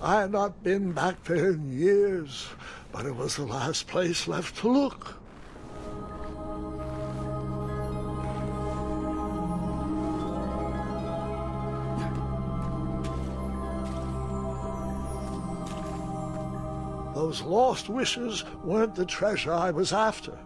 I had not been back there in years, but it was the last place left to look. Those lost wishes weren't the treasure I was after.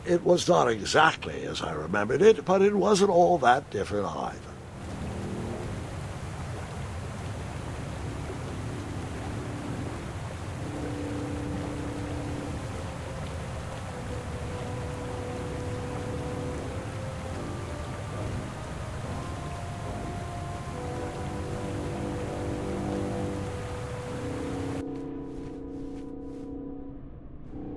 It was not exactly as I remembered it, but it wasn't all that different either.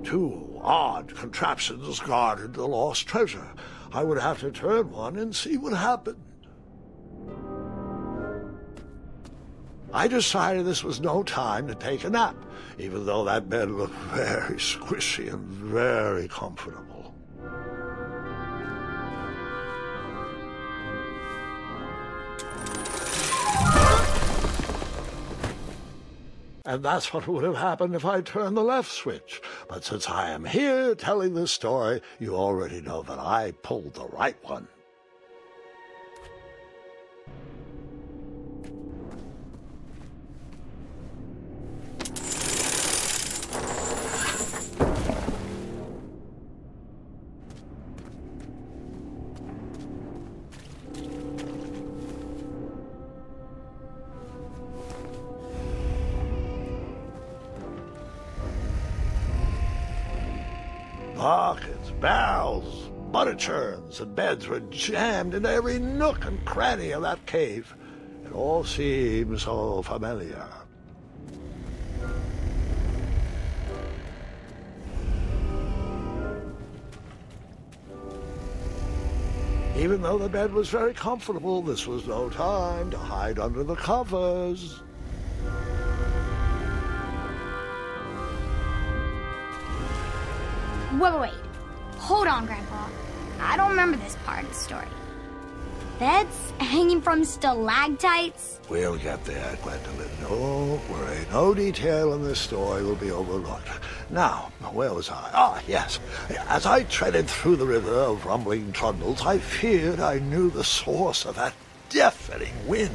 Two odd contraptions guarded the lost treasure. I would have to turn one and see what happened. I decided this was no time to take a nap, even though that bed looked very squishy and very comfortable. And that's what would have happened if I turned the left switch. But since I am here telling this story, you already know that I pulled the right one. Buckets, barrels, butter churns, and beds were jammed into every nook and cranny of that cave. It all seemed so familiar. Even though the bed was very comfortable, this was no time to hide under the covers. Wait. Hold on, Grandpa. I don't remember this part of the story. Beds hanging from stalactites? We'll get there, Gwendolyn. Don't worry. No detail in this story will be overlooked. Now, where was I? Ah, yes. As I treaded through the river of rumbling trundles, I feared I knew the source of that deafening wind.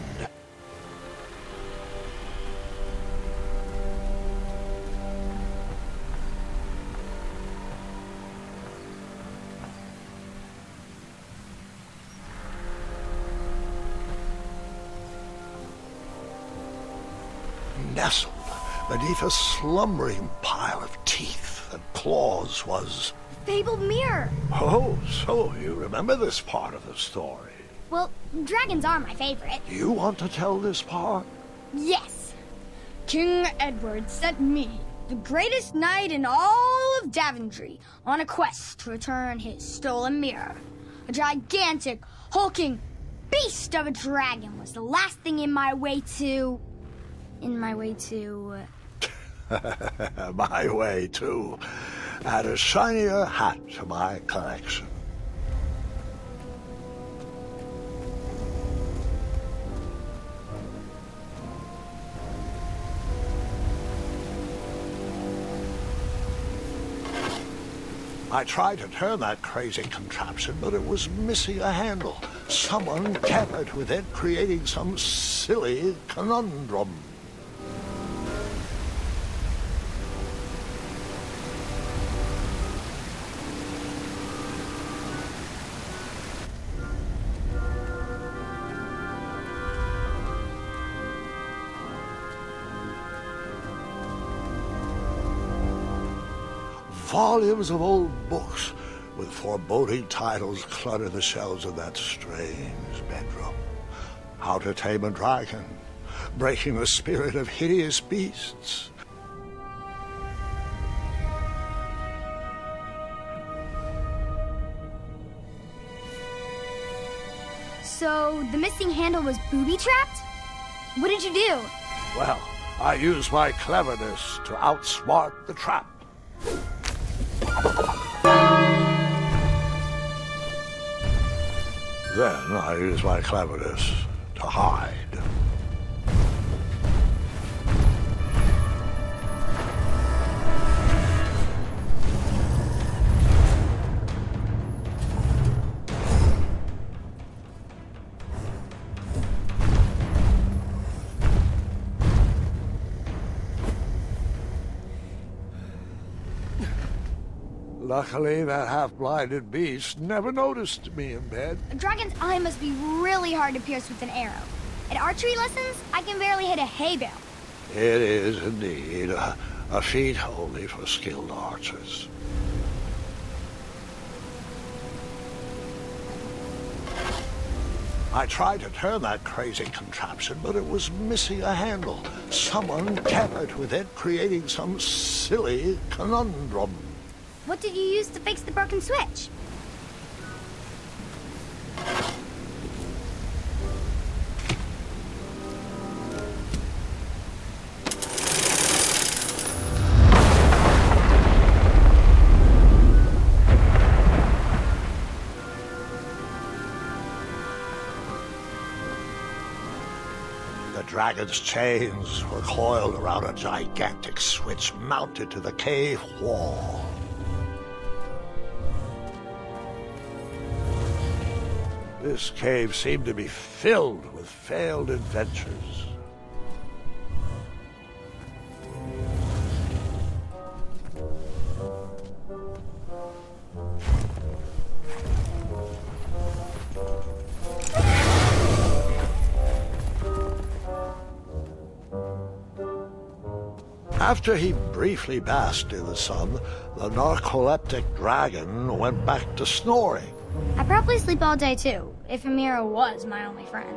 Nestled beneath a slumbering pile of teeth and claws was... Fabled mirror! Oh, so you remember this part of the story? Well, dragons are my favorite. You want to tell this part? Yes. King Edward sent me, the greatest knight in all of Daventry, on a quest to return his stolen mirror. A gigantic, hulking beast of a dragon was the last thing in my way to... My way to add a shinier hat to my collection. I tried to turn that crazy contraption, but it was missing a handle. Someone tampered with it, creating some silly conundrum. Volumes of old books with foreboding titles clutter the shelves of that strange bedroom. How to Tame a Dragon, Breaking the Spirit of Hideous Beasts. So the missing handle was booby-trapped? What did you do? Well, I used my cleverness to outsmart the trap. Then I used my cleverness to hide. Luckily, that half-blinded beast never noticed me in bed. A dragon's eye must be really hard to pierce with an arrow. At archery lessons, I can barely hit a hay bale. It is indeed a feat only for skilled archers. I tried to turn that crazy contraption, but it was missing a handle. Someone tampered with it, creating some silly conundrum. What did you use to fix the broken switch? The dragon's chains were coiled around a gigantic switch mounted to the cave wall. This cave seemed to be filled with failed adventures. After he briefly basked in the sun, the narcoleptic dragon went back to snoring. I probably sleep all day too, if Amira was my only friend.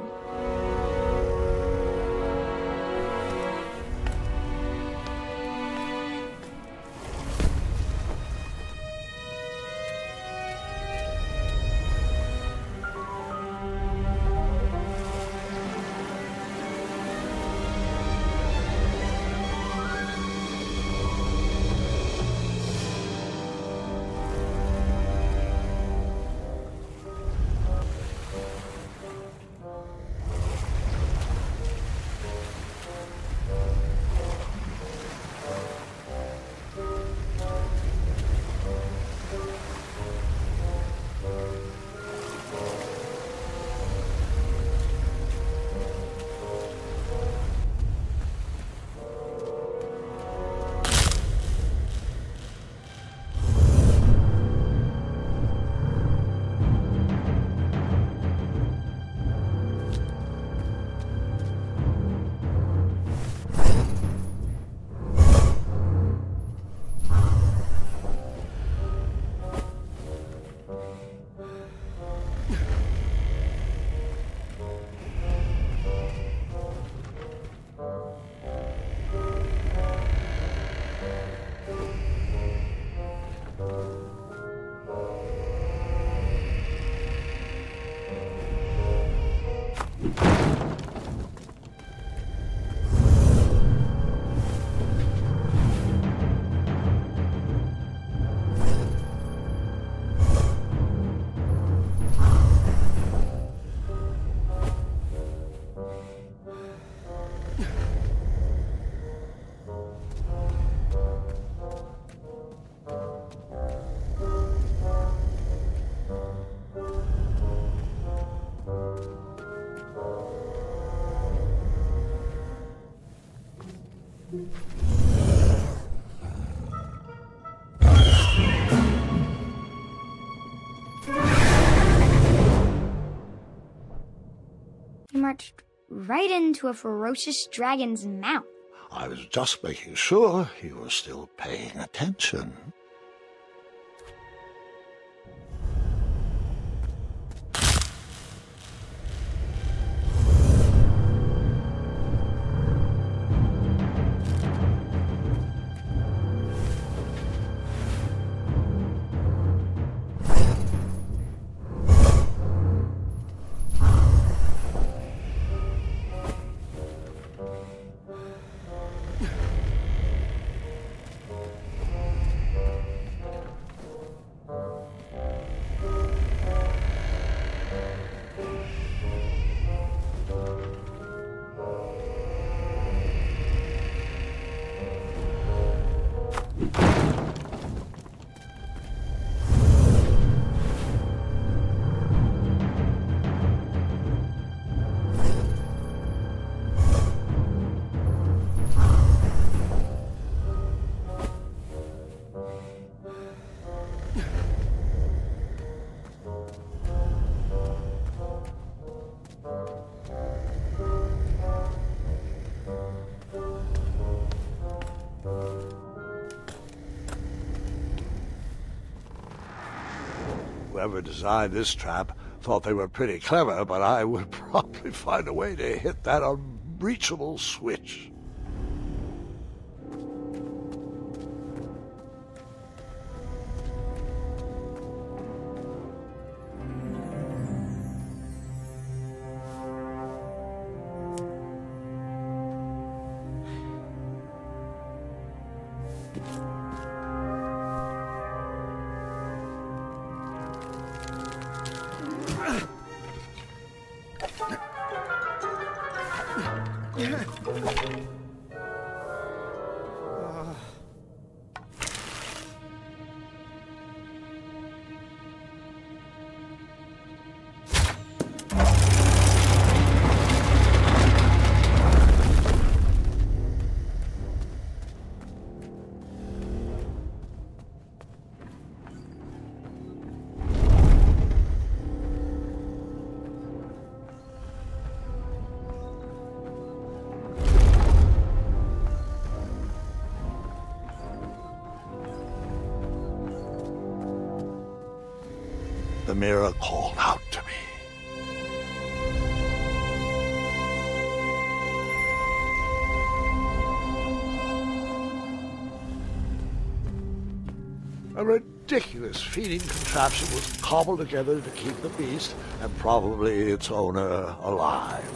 You marched right into a ferocious dragon's mouth. I was just making sure you were still paying attention. whoever designed this trap thought they were pretty clever, but I would probably find a way to hit that unreachable switch. The mirror called out to me. A ridiculous feeding contraption was cobbled together to keep the beast, and probably its owner, alive.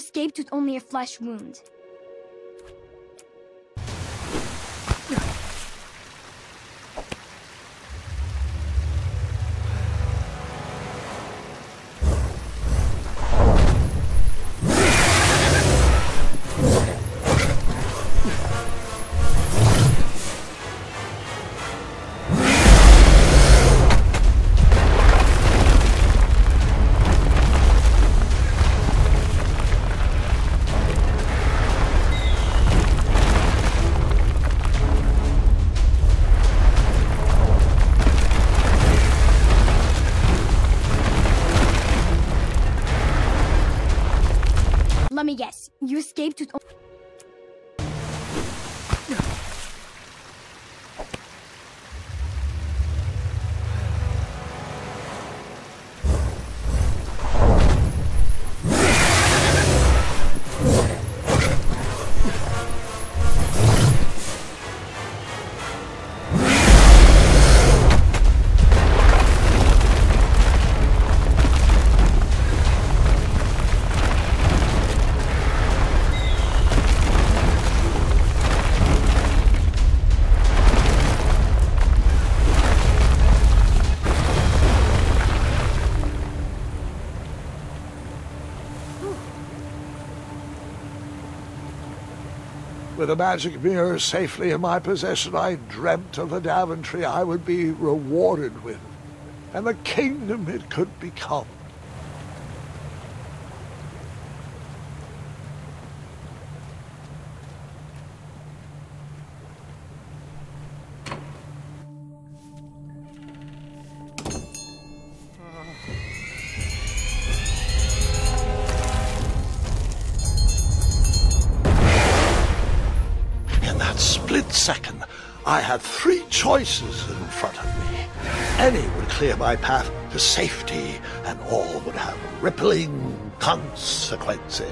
escaped with only a flesh wound. Let me guess. You escaped with... With the magic mirror safely in my possession, I dreamt of the Daventry I would be rewarded with, and the kingdom it could become. Split second, I had three choices in front of me. Any would clear my path to safety, and all would have rippling consequences.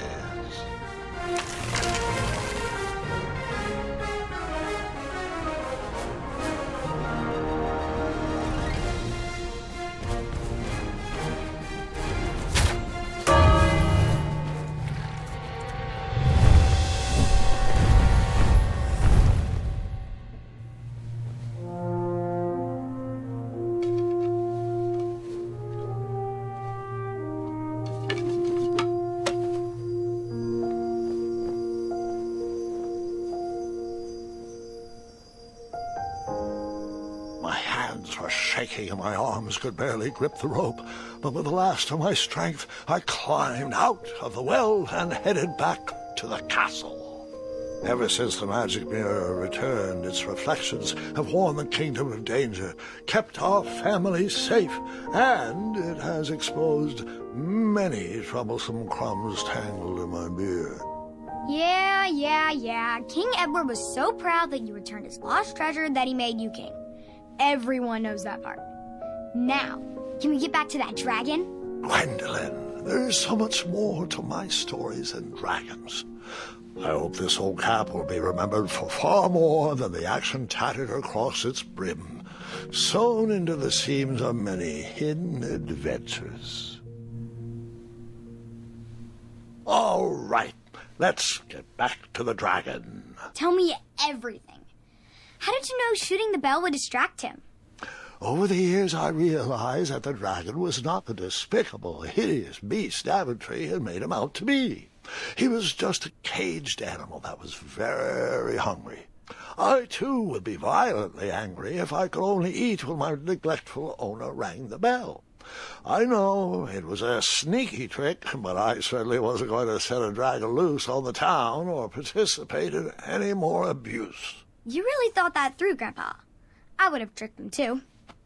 Were shaking and my arms could barely grip the rope, but with the last of my strength I climbed out of the well and headed back to the castle. Ever since the magic mirror returned, its reflections have warned the kingdom of danger, kept our family safe, and it has exposed many troublesome crumbs tangled in my beard. Yeah. King Edward was so proud that you returned his lost treasure that he made you king. Everyone knows that part. Now, can we get back to that dragon? Gwendolyn, there is so much more to my stories than dragons. I hope this old cap will be remembered for far more than the action tattered across its brim, sewn into the seams of many hidden adventures. All right, let's get back to the dragon. Tell me everything. How did you know shooting the bell would distract him? Over the years, I realized that the dragon was not the despicable, hideous beast Daventry had made him out to be. He was just a caged animal that was very hungry. I, too, would be violently angry if I could only eat when my neglectful owner rang the bell. I know it was a sneaky trick, but I certainly wasn't going to set a dragon loose on the town or participate in any more abuse. You really thought that through, Grandpa. I would have tricked them, too.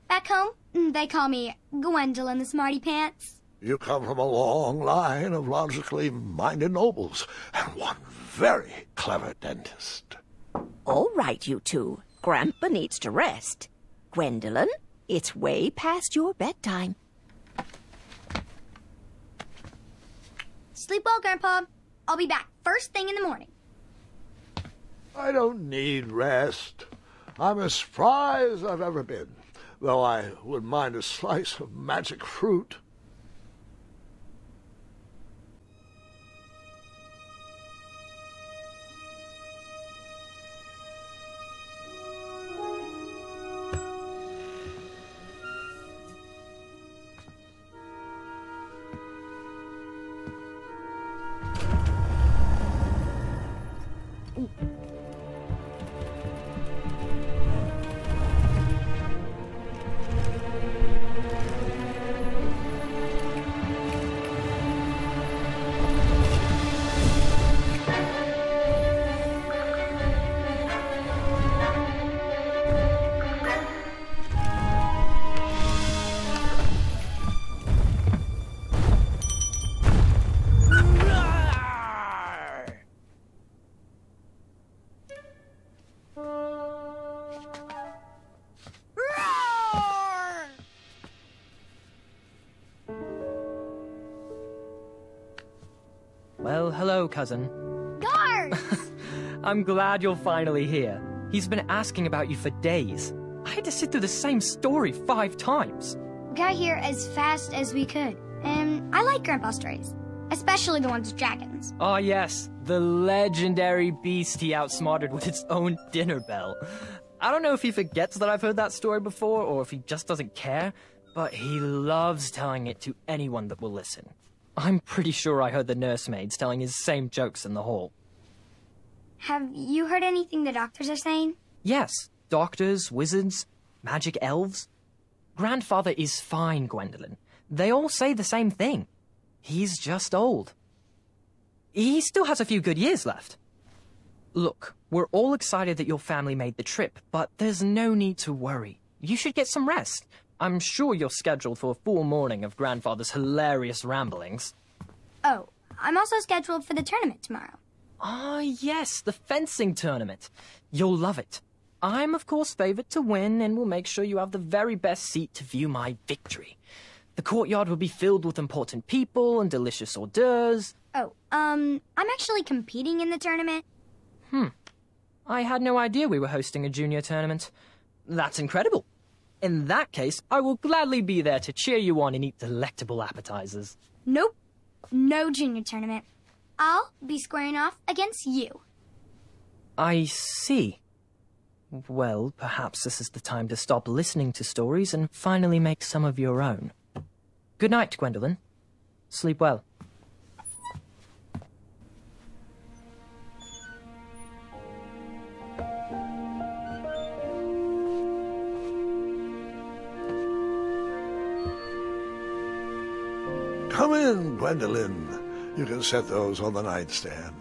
Back home, they call me Gwendolyn the Smarty Pants. You come from a long line of logically minded nobles, and one very clever dentist. All right, you two. Grandpa needs to rest. Gwendolyn, it's way past your bedtime. Sleep well, Grandpa. I'll be back first thing in the morning. I don't need rest. I'm as spry as I've ever been, though I wouldn't mind a slice of magic fruit. hello, cousin. Guards! I'm glad you're finally here. He's been asking about you for days. I had to sit through the same story 5 times. We got here as fast as we could. And I like Grandpa's stories, especially the ones with dragons. Ah, yes, the legendary beast he outsmarted with its own dinner bell. I don't know if he forgets that I've heard that story before, or if he just doesn't care, but he loves telling it to anyone that will listen. I'm pretty sure I heard the nursemaids telling his same jokes in the hall. Have you heard anything the doctors are saying? Yes, doctors, wizards, magic elves. Grandfather is fine, Gwendolyn. They all say the same thing. He's just old. He still has a few good years left. Look, we're all excited that your family made the trip, but there's no need to worry. You should get some rest. I'm sure you're scheduled for a full morning of Grandfather's hilarious ramblings. Oh, I'm also scheduled for the tournament tomorrow. Ah, yes, the fencing tournament. You'll love it. I'm, of course, favored to win, and will make sure you have the very best seat to view my victory. The courtyard will be filled with important people and delicious hors d'oeuvres. Oh, I'm actually competing in the tournament. I had no idea we were hosting a junior tournament. That's incredible. In that case, I will gladly be there to cheer you on and eat delectable appetizers. Nope, no junior tournament. I'll be squaring off against you. I see. Well, perhaps this is the time to stop listening to stories and finally make some of your own. Good night, Gwendolyn. Sleep well. Come in, Gwendolyn. You can set those on the nightstand.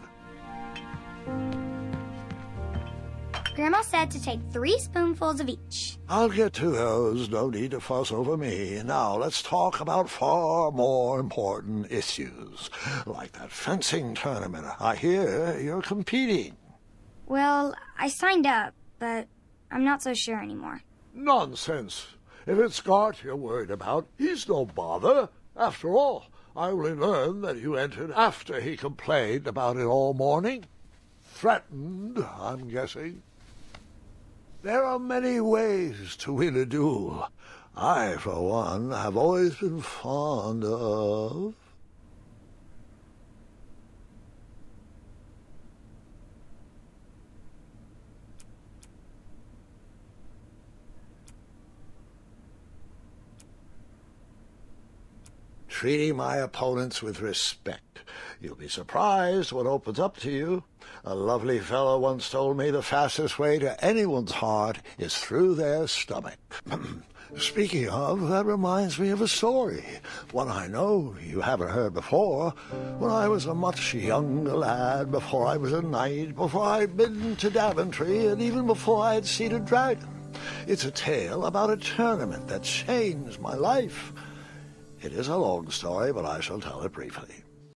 Grandma said to take 3 spoonfuls of each. I'll get to those. No need to fuss over me. Now, let's talk about far more important issues, like that fencing tournament. I hear you're competing. Well, I signed up, but I'm not so sure anymore. Nonsense. If it's Scott you're worried about, he's no bother. After all, I only learned that you entered after he complained about it all morning. Threatened, I'm guessing. There are many ways to win a duel. I, for one, have always been fond of... treating my opponents with respect. You'll be surprised what opens up to you. A lovely fellow once told me the fastest way to anyone's heart is through their stomach. Speaking of, that reminds me of a story, one I know you haven't heard before. When I was a much younger lad, before I was a knight, before I'd been to Daventry, and even before I had seen a dragon. It's a tale about a tournament that changed my life. It is a long story, but I shall tell it briefly.